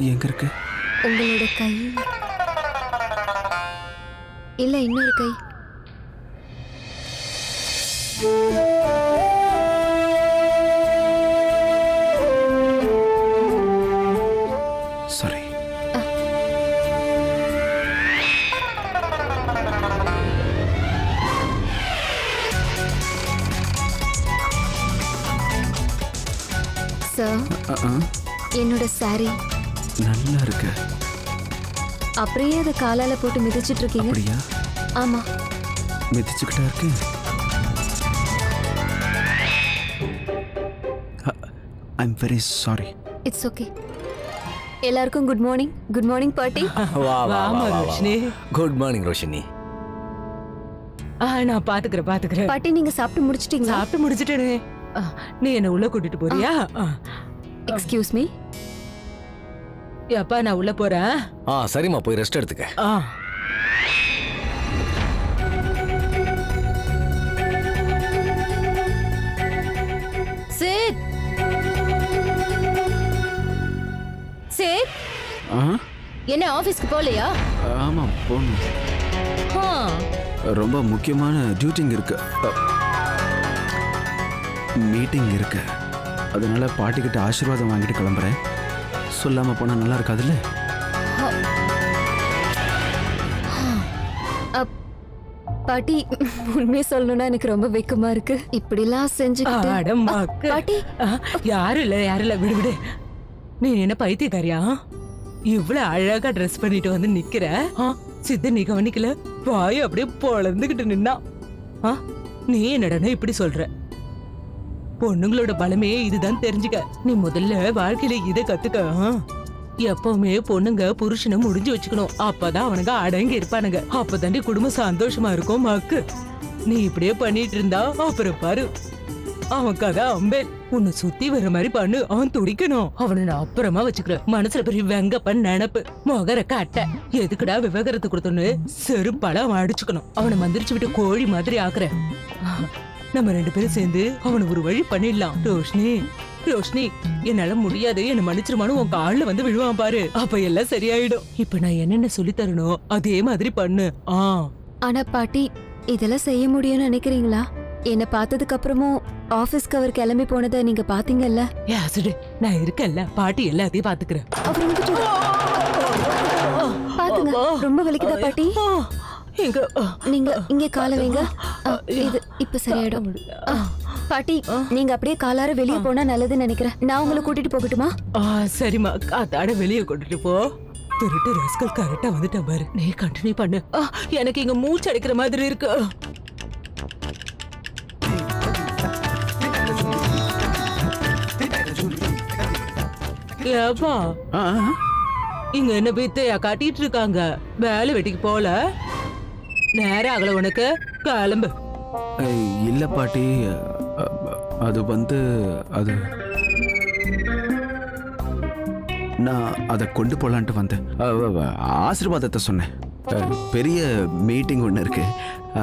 எங்க இருக்கு? உங்களோட கை இல்ல, இன்னொரு கை. சாரி. சார், என்னோட சாரி நல்லா இருக்கு. அப்படியே அதை காலால போட்டு மிதிச்சிட்டு இருக்கீங்க. அப்படியா? ஆமா. மிதிச்சுக்கிட்டா இருக்கு. I'm very sorry. It's okay. எல்லாருக்கும் குட் மார்னிங். குட் மார்னிங் பாட்டி. ரோஷினி. Good morning Roshini. நான் பாத்துக்கிறேன். பாட்டி, நீங்க சாப்பிட்டு முடிச்சிட்டீங்களா? சாப்பிட்டு முடிச்சிட்டேனே. நீ என்ன உள்ள கூட்டிட்டு போறியா? Excuse me. அப்பா, நான் உள்ள போறேன். சரிம்மா, போய் ரெஸ்ட் எடுத்துக்க. சேத், சேத், என்ன ஆபீஸ்க்கு போலையா? ஆமா, போகணும். ரொம்ப முக்கியமான டியூட்டிங் இருக்கு, மீட்டிங் இருக்கு. அதனால பாட்டிக்கிட்ட ஆசீர்வாதம் வாங்கிட்டு கிளம்புறேன். சொல்லாம போனா நல்லா இருக்காதுல்ல? பாட்டி, உண்மையை சொல்லணும்னா எனக்கு ரொம்ப வெக்கமா இருக்கு. இப்படிலாம் செஞ்சுக்கிட்டு. பாட்டி, யாரும் இல்ல, விடு. நீ என்ன பைத்தியக்காரியா? இவ்வளவு அழகா ட்ரெஸ் பண்ணிட்டு வந்து நிக்கிற. சித்த நீ கவனிக்கல? வாய் அப்படியே பொழந்துகிட்டு நின்னா. நீ என்னடா இப்படி சொல்ற? பொண்ணுங்களோட பலமே இதுதான், தெரிஞ்சுக்க. நீ முதல்ல வாழ்க்கையில இதை கத்துக்க. எப்பவுமே பொண்ணுங்க புருஷனை முடிஞ்சு வச்சுக்கணும். அப்பதான் அவனுங்க அடங்கி இருப்பானுங்க. அப்பதாண்டி குடும்பம் சந்தோஷமா இருக்கும். மக்கு, நீ இப்படியே பண்ணிட்டு இருந்தா அப்புறம் பாரு, அவன் கதை அம்பேல். உன்னை சுத்தி வர்ற மாதிரி பண்ணு. அவன் துடிக்கணும். அவனை நான் அப்புறமா வச்சுக்கிறேன். மனசுல பெரிய வெங்கப்பன் நினப்பு, முகர கட்ட. எதுக்குடா விவகாரத்து கொடுத்தோன்னு செருப்பால அவன் அடிச்சுக்கணும். அவனை மந்திரிச்சு விட்டு கோழி மாதிரி ஆக்குற. நம்ம 2 பேரும் சேர்ந்து அவனை ஒரு வழி பண்ணிடலாம். ரோஷினி, என்னால முடியாது, என்ன மன்னிச்சிருமான்னு உன் கால்ல வந்து விழுவான் பாரு. அப்ப எல்லாம் சரியாயிடும். இப்ப நான் என்னென்ன சொல்லி தரணும் அதே மாதிரி பண்ணு. ஆனா பாட்டி, இதெல்லாம் செய்ய முடியும்னு நினைக்கிறீங்களா? என்ன பார்த்ததுக்கு அப்புறமும் ஆபீஸ்க்கு அவர் கிளம்பி போனதை நீங்க பாத்தீங்கல்ல? நான் இருக்கேன்ல, பாட்டி எல்லாத்தையும் பாத்துக்கிறேன். பாத்துங்க, ரொம்ப வலிக்குதா பாட்டி? நீங்க இங்க கால வைங்க. இது இப்ப சரியாயிடும். பாட்டி, நீங்க அப்படியே காலார வெளியே போனா நல்லதுன்னு நினைக்கிறேன். நான் உங்களை கூட்டிட்டு போகட்டுமா? சரிம்மா, காத்தாட வெளியே கொண்டுட்டு போ. திருட்டு ராஸ்கல் கரெக்டா வந்துட்ட பாரு. நீ கண்டினியூ பண்ணு. எனக்கு இங்க மூச்சு அடிக்கிற மாதிரி இருக்கு. ஏப்பா, இங்க என்ன பித்தையா காட்டிட்டு இருக்காங்க? வேலை வெட்டிக்கு போல நேரம் ஆகல உனக்கு? கிளம்பு. இல்ல பாட்டி, அது வந்து அது நான் அதை கொண்டு போலான்ட்டு வந்தேன். ஆசீர்வாதத்தை சொன்னேன். பெரிய மீட்டிங் ஒன்று இருக்கு,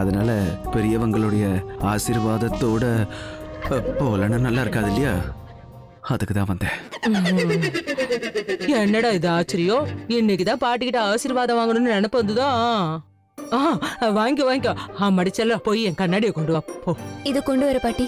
அதனால பெரியவங்களுடைய ஆசீர்வாதத்தோட போலன்னா நல்லா இருக்காது இல்லையா? அதுக்கு தான் வந்தேன். என்னடா இது ஆச்சரியம்? இன்னைக்குதான் பாட்டிக்கிட்ட ஆசீர்வாதம் வாங்கணும்னு நினைப்பு வந்துதான். வாங்கிக்கோ. மடிச்சல போய் என் கண்ணாடியை கொண்டு வா போ. இதை கொண்டு வர பாட்டி.